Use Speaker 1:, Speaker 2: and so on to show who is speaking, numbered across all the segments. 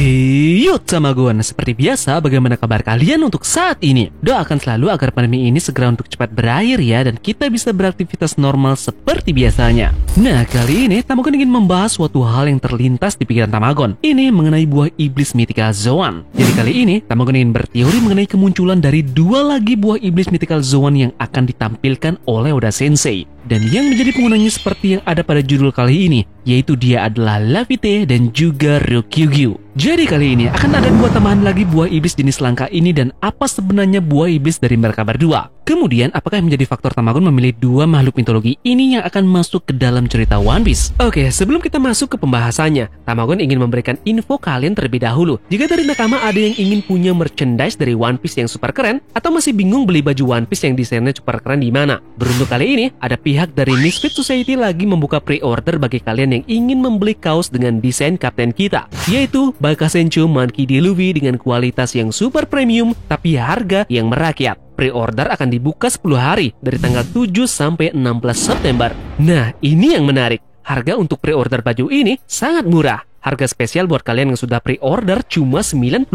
Speaker 1: Hey yo Tamagon, seperti biasa bagaimana kabar kalian untuk saat ini? Doakan selalu agar pandemi ini segera untuk cepat berakhir ya, dan kita bisa beraktivitas normal seperti biasanya. Nah, kali ini Tamagon ingin membahas suatu hal yang terlintas di pikiran Tamagon. Ini mengenai buah iblis Mythical Zoan. Jadi kali ini Tamagon ingin berteori mengenai kemunculan dari dua lagi buah iblis Mythical Zoan yang akan ditampilkan oleh Oda Sensei. Dan yang menjadi penggunanya seperti yang ada pada judul kali ini, yaitu dia adalah Lavitte dan juga Ryukyugyu. Jadi kali ini akan ada dua tambahan lagi buah iblis jenis langka ini, dan apa sebenarnya buah iblis dari mereka berdua. Kemudian, apakah yang menjadi faktor Tamagon memilih dua makhluk mitologi ini yang akan masuk ke dalam cerita One Piece? Oke, sebelum kita masuk ke pembahasannya, Tamagon ingin memberikan info kalian terlebih dahulu. Jika dari nakama ada yang ingin punya merchandise dari One Piece yang super keren, atau masih bingung beli baju One Piece yang desainnya super keren di mana? Beruntung kali ini, ada pihak dari Misfit Society lagi membuka pre-order bagi kalian yang ingin membeli kaos dengan desain kapten kita, yaitu Bakasencho Monkey D. Luffy dengan kualitas yang super premium tapi harga yang merakyat. Pre-order akan dibuka 10 hari dari tanggal 7 sampai 16 September. Nah, ini yang menarik. Harga untuk pre-order baju ini sangat murah. Harga spesial buat kalian yang sudah pre-order cuma 95.000.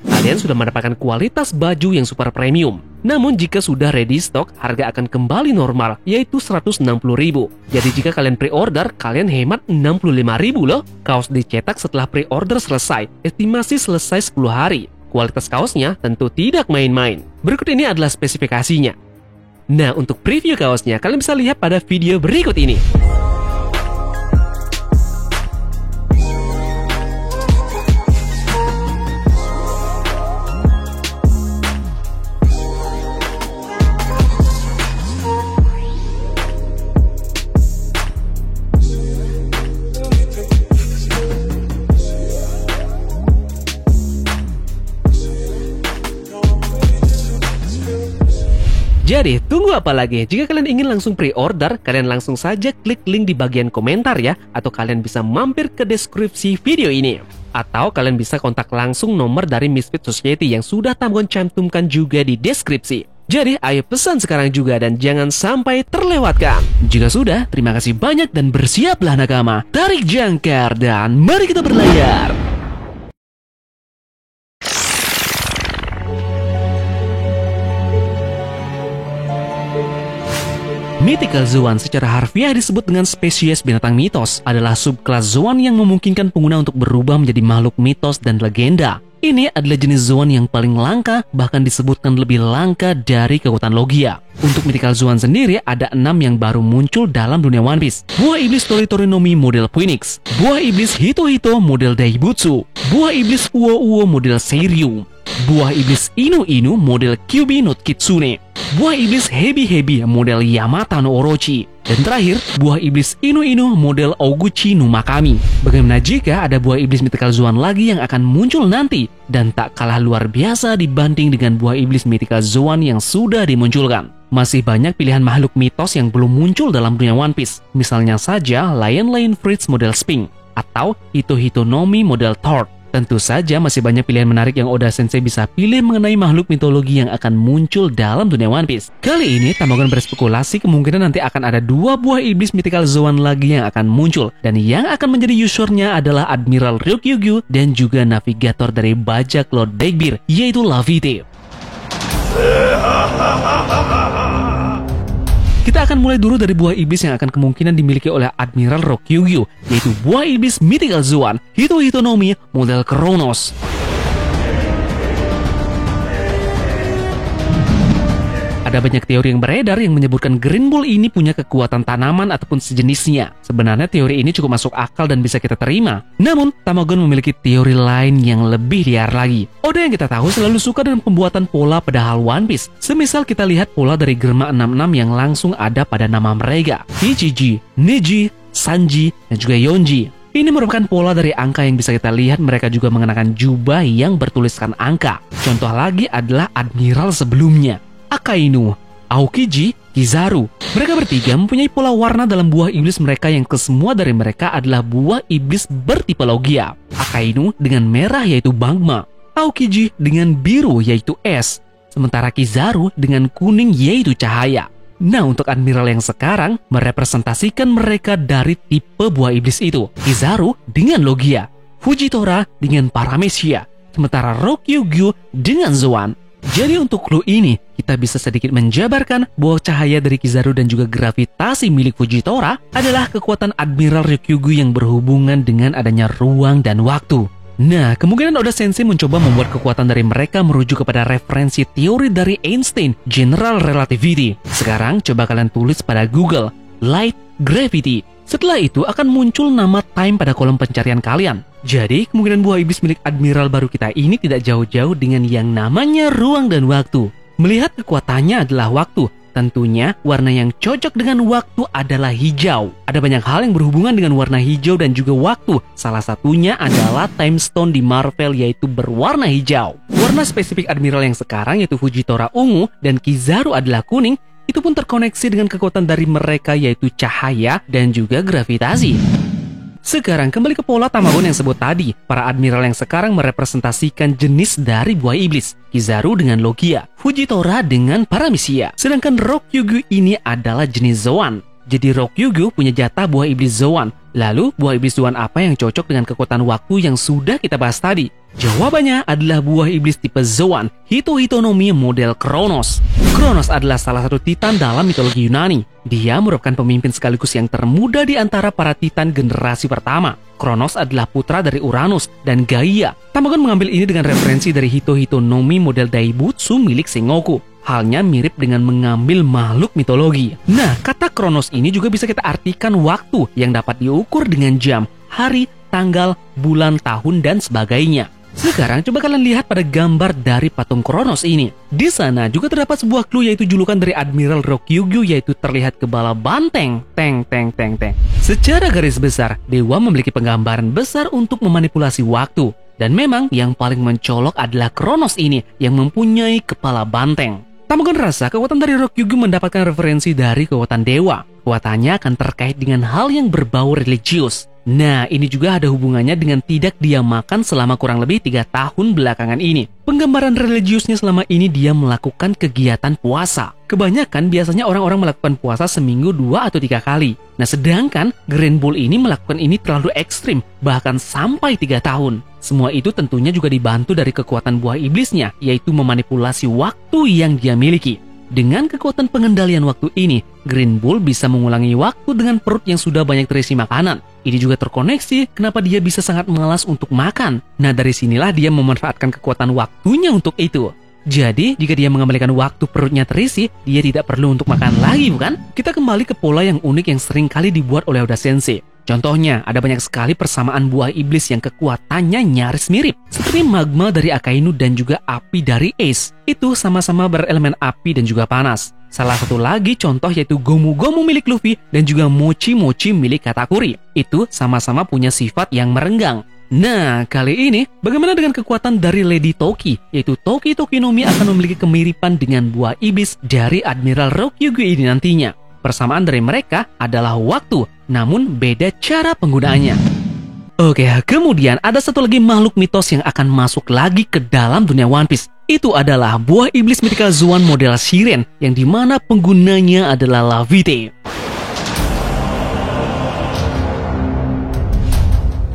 Speaker 1: Kalian sudah mendapatkan kualitas baju yang super premium. Namun jika sudah ready stock, harga akan kembali normal, yaitu 160.000. Jadi jika kalian pre-order, kalian hemat 65.000 loh. Kaos dicetak setelah pre-order selesai. Estimasi selesai 10 hari. Kualitas kaosnya tentu tidak main-main. Berikut ini adalah spesifikasinya. Nah, untuk preview kaosnya, kalian bisa lihat pada video berikut ini. Jadi, tunggu apa lagi? Jika kalian ingin langsung pre-order, kalian langsung saja klik link di bagian komentar ya, atau kalian bisa mampir ke deskripsi video ini. Atau kalian bisa kontak langsung nomor dari Misfit Society yang sudah Tamagon cantumkan juga di deskripsi. Jadi, ayo pesan sekarang juga dan jangan sampai terlewatkan. Jika sudah, terima kasih banyak dan bersiaplah nakama. Tarik jangkar dan mari kita berlayar. Mythical Zoan secara harfiah disebut dengan spesies binatang mitos, adalah subkelas Zoan yang memungkinkan pengguna untuk berubah menjadi makhluk mitos dan legenda. Ini adalah jenis Zoan yang paling langka, bahkan disebutkan lebih langka dari kekuatan Logia. Untuk Mythical Zoan sendiri, ada 6 yang baru muncul dalam dunia One Piece. Buah iblis Tori Nomi model Phoenix, buah iblis Hito model Daibutsu, buah iblis Uo model Seiryu, buah iblis Inu model Kyuubi no Kitsune, buah iblis Hebi model Yamata no Orochi, dan terakhir, buah iblis Inu model Oguchi no Makami. Bagaimana jika ada buah iblis Mythical Zoan lagi yang akan muncul nanti, dan tak kalah luar biasa dibanding dengan buah iblis Mythical Zoan yang sudah dimunculkan? Masih banyak pilihan makhluk mitos yang belum muncul dalam dunia One Piece. Misalnya saja Lion Fritz model Sphinx, atau Hito Nomi model Thor. Tentu saja masih banyak pilihan menarik yang Oda Sensei bisa pilih mengenai makhluk mitologi yang akan muncul dalam dunia One Piece. Kali ini Tamagon berspekulasi kemungkinan nanti akan ada dua buah iblis Mythical Zoan lagi yang akan muncul, dan yang akan menjadi usernya adalah Admiral Ryukyugyu dan juga navigator dari bajak Lord Dagbear, yaitu Lavitte. Kita akan mulai dulu dari buah iblis yang akan kemungkinan dimiliki oleh Admiral Ryukyugyu, yaitu buah iblis Mythical Zoan Hito Nomi model Kronos. Ada banyak teori yang beredar yang menyebutkan Green Bull ini punya kekuatan tanaman ataupun sejenisnya. Sebenarnya teori ini cukup masuk akal dan bisa kita terima. Namun, Tamagon memiliki teori lain yang lebih liar lagi. Oda yang kita tahu selalu suka dengan pembuatan pola pada hal One Piece. Semisal kita lihat pola dari Germa 66 yang langsung ada pada nama mereka, Ichiji, Neji, Sanji, dan juga Yonji. Ini merupakan pola dari angka yang bisa kita lihat mereka juga mengenakan jubah yang bertuliskan angka. Contoh lagi adalah Admiral sebelumnya, Akainu, Aokiji, Kizaru. Mereka bertiga mempunyai pola warna dalam buah iblis mereka yang kesemua dari mereka adalah buah iblis bertipe Logia. Akainu dengan merah yaitu Magma, Aokiji dengan biru yaitu es, sementara Kizaru dengan kuning yaitu cahaya. Nah, untuk Admiral yang sekarang merepresentasikan mereka dari tipe buah iblis itu. Kizaru dengan Logia, Fujitora dengan Paramecia, sementara Rokyugyu dengan Zoan. Jadi untuk clue ini, kita bisa sedikit menjabarkan bahwa cahaya dari Kizaru dan juga gravitasi milik Fujitora adalah kekuatan Admiral Ryukyu yang berhubungan dengan adanya ruang dan waktu. Nah, kemungkinan Oda Sensei mencoba membuat kekuatan dari mereka merujuk kepada referensi teori dari Einstein, General Relativity. Sekarang coba kalian tulis pada Google, Light Gravity. Setelah itu akan muncul nama time pada kolom pencarian kalian. Jadi, kemungkinan buah iblis milik Admiral baru kita ini tidak jauh-jauh dengan yang namanya ruang dan waktu. Melihat kekuatannya adalah waktu, tentunya warna yang cocok dengan waktu adalah hijau. Ada banyak hal yang berhubungan dengan warna hijau dan juga waktu. Salah satunya adalah Time Stone di Marvel yaitu berwarna hijau. Warna spesifik Admiral yang sekarang yaitu Fujitora ungu dan Kizaru adalah kuning. Itu pun terkoneksi dengan kekuatan dari mereka yaitu cahaya dan juga gravitasi. Sekarang kembali ke pola Tamagon yang sebut tadi. Para admiral yang sekarang merepresentasikan jenis dari buah iblis. Kizaru dengan Logia, Fujitora dengan Paramecia. Sedangkan Rokyugyu ini adalah jenis Zoan. Jadi Rokyugyu punya jatah buah iblis Zoan. Lalu buah iblis Zoan apa yang cocok dengan kekuatan waktu yang sudah kita bahas tadi? Jawabannya adalah buah iblis tipe Zoan, Hito-Hitonomi model Kronos. Kronos adalah salah satu titan dalam mitologi Yunani. Dia merupakan pemimpin sekaligus yang termuda di antara para titan generasi pertama. Kronos adalah putra dari Uranus dan Gaia. Tamagon mengambil ini dengan referensi dari Hito-Hitonomi model Daibutsu milik Sengoku. Halnya mirip dengan mengambil makhluk mitologi. Nah, kata Kronos ini juga bisa kita artikan waktu yang dapat diukur dengan jam, hari, tanggal, bulan, tahun, dan sebagainya. Sekarang coba kalian lihat pada gambar dari patung Kronos ini. Di sana juga terdapat sebuah clue yaitu julukan dari Admiral Rokyugyu yaitu terlihat kepala banteng. Teng. Secara garis besar, dewa memiliki penggambaran besar untuk memanipulasi waktu. Dan memang yang paling mencolok adalah Kronos ini yang mempunyai kepala banteng. Tamagon rasa kekuatan dari Rokyugyu mendapatkan referensi dari kekuatan dewa. Kekuatannya akan terkait dengan hal yang berbau religius. Nah, ini juga ada hubungannya dengan tidak dia makan selama kurang lebih 3 tahun belakangan ini. Penggambaran religiusnya selama ini dia melakukan kegiatan puasa. Kebanyakan biasanya orang-orang melakukan puasa seminggu 2 atau 3 kali. Nah, sedangkan Grand Bull ini melakukan ini terlalu ekstrim, bahkan sampai 3 tahun. Semua itu tentunya juga dibantu dari kekuatan buah iblisnya, yaitu memanipulasi waktu yang dia miliki. Dengan kekuatan pengendalian waktu ini, Green Bull bisa mengulangi waktu dengan perut yang sudah banyak terisi makanan. Ini juga terkoneksi kenapa dia bisa sangat malas untuk makan. Nah, dari sinilah dia memanfaatkan kekuatan waktunya untuk itu. Jadi, jika dia mengembalikan waktu perutnya terisi, dia tidak perlu untuk makan lagi, bukan? Kita kembali ke pola yang unik yang sering kali dibuat oleh Oda Sensei. Contohnya, ada banyak sekali persamaan buah iblis yang kekuatannya nyaris mirip. Seperti magma dari Akainu dan juga api dari Ace. Itu sama-sama berelemen api dan juga panas. Salah satu lagi contoh yaitu Gomu-Gomu milik Luffy dan juga Mochi-Mochi milik Katakuri. Itu sama-sama punya sifat yang merenggang. Nah, kali ini bagaimana dengan kekuatan dari Lady Toki? Yaitu Toki Tokinomi akan memiliki kemiripan dengan buah iblis dari Admiral Rokyugyu ini nantinya. Persamaan dari mereka adalah waktu, namun beda cara penggunaannya. Oke, kemudian ada satu lagi makhluk mitos yang akan masuk lagi ke dalam dunia One Piece. Itu adalah buah iblis mythical Zoan model Shiren, yang dimana penggunanya adalah Lavitte.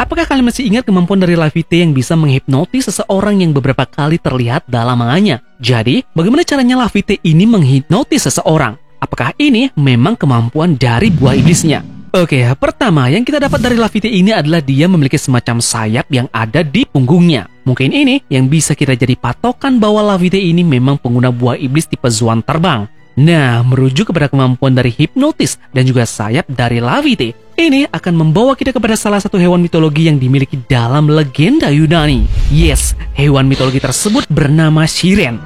Speaker 1: Apakah kalian masih ingat kemampuan dari Lavitte yang bisa menghipnotis seseorang yang beberapa kali terlihat dalam manganya? Jadi, bagaimana caranya Lavitte ini menghipnotis seseorang? Apakah ini memang kemampuan dari buah iblisnya? Oke, pertama yang kita dapat dari Lavitte ini adalah dia memiliki semacam sayap yang ada di punggungnya. Mungkin ini yang bisa kita jadi patokan bahwa Lavitte ini memang pengguna buah iblis tipe Zoan terbang. Nah, merujuk kepada kemampuan dari hipnotis dan juga sayap dari Lavitte, ini akan membawa kita kepada salah satu hewan mitologi yang dimiliki dalam legenda Yunani. Yes, hewan mitologi tersebut bernama Shiren.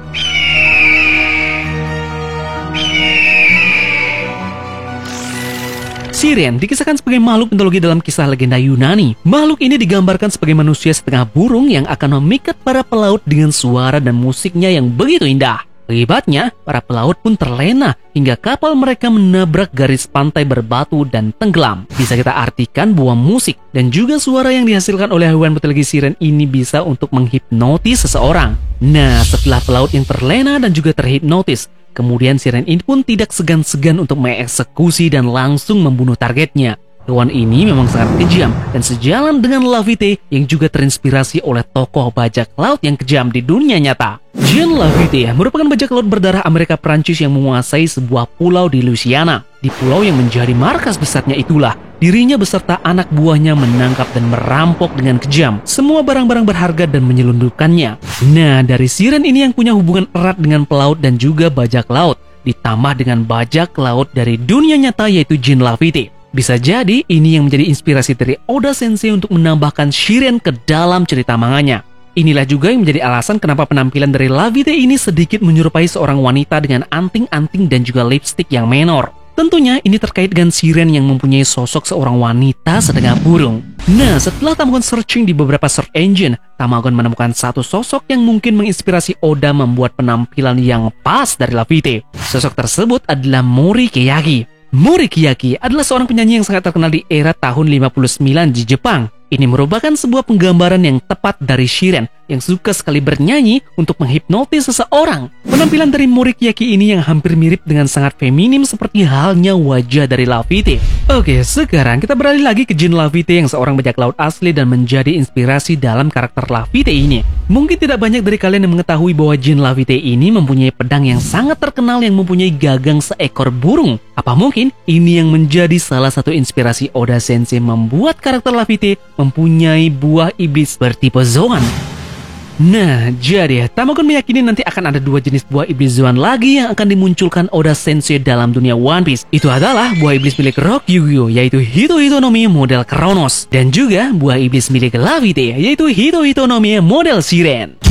Speaker 1: Shiren dikisahkan sebagai makhluk mitologi dalam kisah legenda Yunani. Makhluk ini digambarkan sebagai manusia setengah burung yang akan memikat para pelaut dengan suara dan musiknya yang begitu indah. Akibatnya, para pelaut pun terlena hingga kapal mereka menabrak garis pantai berbatu dan tenggelam. Bisa kita artikan bahwa musik dan juga suara yang dihasilkan oleh hewan mitologi Shiren ini bisa untuk menghipnotis seseorang. Nah, setelah pelaut yang terlena dan juga terhipnotis, kemudian Shiren ini pun tidak segan-segan untuk mengeksekusi dan langsung membunuh targetnya. Hewan ini memang sangat kejam dan sejalan dengan Lavitte yang juga terinspirasi oleh tokoh bajak laut yang kejam di dunia nyata. Jean Lavitte merupakan bajak laut berdarah Amerika Prancis yang menguasai sebuah pulau di Louisiana. Di pulau yang menjadi markas besarnya itulah, dirinya beserta anak buahnya menangkap dan merampok dengan kejam semua barang-barang berharga dan menyelundupkannya. Nah, dari siren ini yang punya hubungan erat dengan pelaut dan juga bajak laut, ditambah dengan bajak laut dari dunia nyata yaitu Jean Lavitte. Bisa jadi ini yang menjadi inspirasi dari Oda Sensei untuk menambahkan Shiren ke dalam cerita manganya. Inilah juga yang menjadi alasan kenapa penampilan dari Lavitte ini sedikit menyerupai seorang wanita dengan anting-anting dan juga lipstick yang menor. Tentunya ini terkait dengan Shiren yang mempunyai sosok seorang wanita setengah burung. Nah, setelah Tamagon searching di beberapa search engine, Tamagon menemukan satu sosok yang mungkin menginspirasi Oda membuat penampilan yang pas dari Lavitte. Sosok tersebut adalah Mori Keyaki. Mori Keyaki adalah seorang penyanyi yang sangat terkenal di era tahun 59 di Jepang. Ini merupakan sebuah penggambaran yang tepat dari Shiren yang suka sekali bernyanyi untuk menghipnotis seseorang. Penampilan dari Mori Keyaki ini yang hampir mirip dengan sangat feminim seperti halnya wajah dari Lavitte. Oke, sekarang kita beralih lagi ke Jean Lavitte yang seorang bajak laut asli dan menjadi inspirasi dalam karakter Lavitte ini. Mungkin tidak banyak dari kalian yang mengetahui bahwa Jean Lavitte ini mempunyai pedang yang sangat terkenal yang mempunyai gagang seekor burung. Apa mungkin ini yang menjadi salah satu inspirasi Oda Sensei membuat karakter Lavitte mempunyai buah iblis bertipe Zoan? Nah, jadi Tamagon meyakini nanti akan ada dua jenis buah iblis Zoan lagi yang akan dimunculkan Oda Sensei dalam dunia One Piece. Itu adalah buah iblis milik Rock Yu-Gi-Oh, yaitu Hito Hito no Mi model Kronos, dan juga buah iblis milik Lavitte, yaitu Hito Hito no Mi model Shiren.